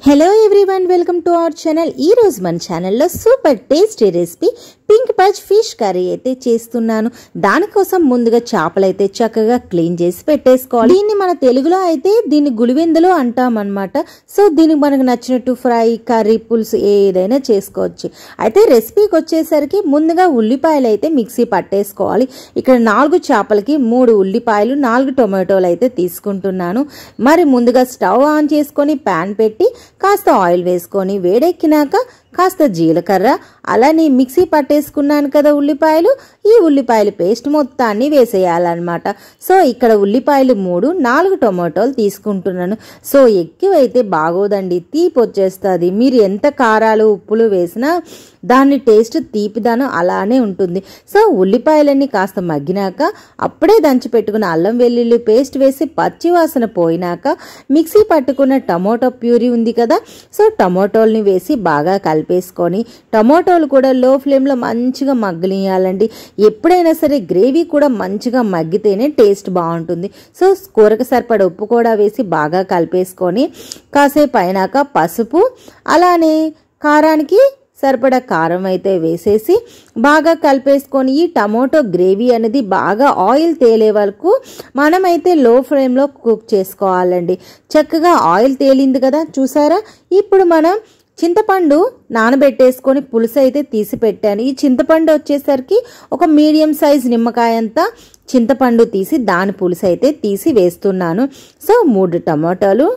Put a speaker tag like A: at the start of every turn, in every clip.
A: Hello everyone, welcome to our channel. ఈ రోజు మన ఛానల్లో super tasty recipe pink perch fish curry అయితే చేస్తున్నాను. దానికోసం ముందుగా చేపలు అయితే చక్కగా క్లీన్ చేసి పెట్టేసుకోవాలి. దీన్ని మన తెలుగులో అయితే దీన్ని గులివెందులు అంటాం అనమాట. సో దీనికి మనకు నచ్చినట్టు ఫ్రై, కర్రీ, పులుసు ఏదైనా చేసుకోవచ్చు. అయితే రెసిపీకి వచ్చేసరికి ముందుగా ఉల్లిపాయలు అయితే మిక్సీ పట్టేసుకోవాలి. ఇక్కడ 4 చేపలకి 3 ఉల్లిపాయలు, 4 టొమాటోలు అయితే తీసుకుంటున్నాను. మరి ముందుగా స్టవ్ ఆన్ చేసుకొని ప్యాన్ పెట్టి కాస్త ఆయిల్ వేసుకొని వేడెక్కినాక కాస్త జీలకర్ర, అలానే మిక్సీ పట్టేసుకున్నాను కదా ఉల్లిపాయలు, ఈ ఉల్లిపాయల పేస్ట్ మొత్తాన్ని వేసేయాలన్నమాట. సో ఇక్కడ ఉల్లిపాయలు 3, 4 టొమాటోలు తీసుకుంటున్నాను. సో ఎక్కువైతే బాగోదండి, తీపి వచ్చేస్తుంది. మీరు ఎంత కారాలు, ఉప్పులు వేసినా దాని టేస్ట్ తీపిదనం అలానే ఉంటుంది. సో ఉల్లిపాయలన్నీ కాస్త మగ్గినాక అప్పుడే దంచి పెట్టుకున్న అల్లం వెల్లుల్లి పేస్ట్ వేసి పచ్చి వాసన పోయినాక మిక్సీ పట్టుకున్న టమోటో ప్యూరీ ఉంది కదా, సో టమోటోల్ని వేసి బాగా కలిపేసుకొని, టమోటోలు కూడా లో ఫ్లేమ్లో మంచిగా మగ్గనియాలండి. ఎప్పుడైనా సరే గ్రేవీ కూడా మంచిగా మగ్గితేనే టేస్ట్ బాగుంటుంది. సో కూరకు సరిపడ ఉప్పు కూడా వేసి బాగా కలిపేసుకొని కాసేపు అయినాక పసుపు, అలానే కారానికి సరిపడా కారం అయితే వేసేసి బాగా కలిపేసుకొని ఈ టమోటో గ్రేవీ అనేది బాగా ఆయిల్ తేలే వరకు మనమైతే లో ఫ్లేమ్లో కుక్ చేసుకోవాలండి. చక్కగా ఆయిల్ తేలింది కదా, చూసారా. ఇప్పుడు మనం చింతపండు నానబెట్టేసుకొని పులుసు అయితే తీసి పెట్టాను. ఈ చింతపండు వచ్చేసరికి ఒక మీడియం సైజ్ నిమ్మకాయ అంతా చింతపండు తీసి దాని పులుసు అయితే తీసి వేస్తున్నాను. సో 3 టమాటాలు,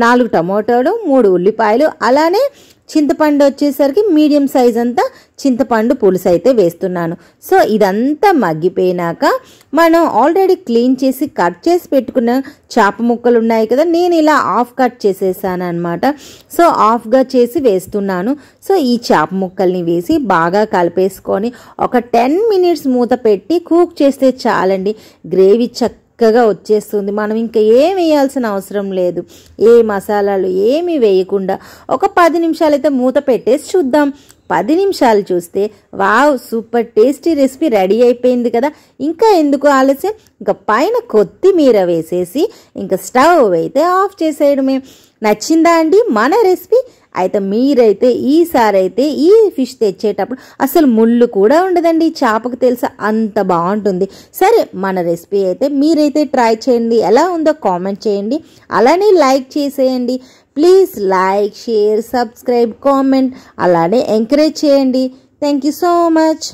A: 4 టమాటాలు, 3 ఉల్లిపాయలు, అలానే చింతపండు వచ్చేసరికి మీడియం సైజ్ అంతా చింతపండు పులుసు అయితే వేస్తున్నాను. సో ఇదంతా మగ్గిపోయినాక మనం ఆల్రెడీ క్లీన్ చేసి కట్ చేసి పెట్టుకున్న చేప ముక్కలు ఉన్నాయి కదా, నేను ఇలా హాఫ్ కట్ చేసేసాను అనమాట. సో హాఫ్గా చేసి వేస్తున్నాను. సో ఈ చేప ముక్కల్ని వేసి బాగా కలిపేసుకొని ఒక 10 మినిట్స్ మూత పెట్టి కుక్ చేస్తే చాలండి. గ్రేవీ చక్కగా వచ్చేస్తుంది. మనం ఇంకా ఏం వేయాల్సిన అవసరం లేదు. ఏ మసాలాలు ఏమి వేయకుండా ఒక 10 నిమిషాలు అయితే మూత పెట్టేసి చూద్దాం. 10 నిమిషాలు చూస్తే wow, super tasty recipe ready అయిపోయింది కదా. ఇంకా ఎందుకు ఆలస్యం, ఇంకా పైన కొత్తిమీర వేసేసి ఇంకా స్టవ్ అయితే ఆఫ్ చేసేయడమే. నచ్చిందా అండి మన రెసిపీ? అయితే మీరైతే ఈసారి అయితే ఈ ఫిష్ తెచ్చేటప్పుడు అసలు ముళ్ళు కూడా ఉండదండి. చేపకు తెలుసా, అంత బాగుంటుంది. సరే, మన రెసిపీ అయితే మీరైతే ట్రై చేయండి. ఎలా ఉందో కామెంట్ చేయండి, అలానే లైక్ చేసేయండి. Please like, share, subscribe, comment, అలానే ఎంకరేజ్ చేయండి. Thank you so much.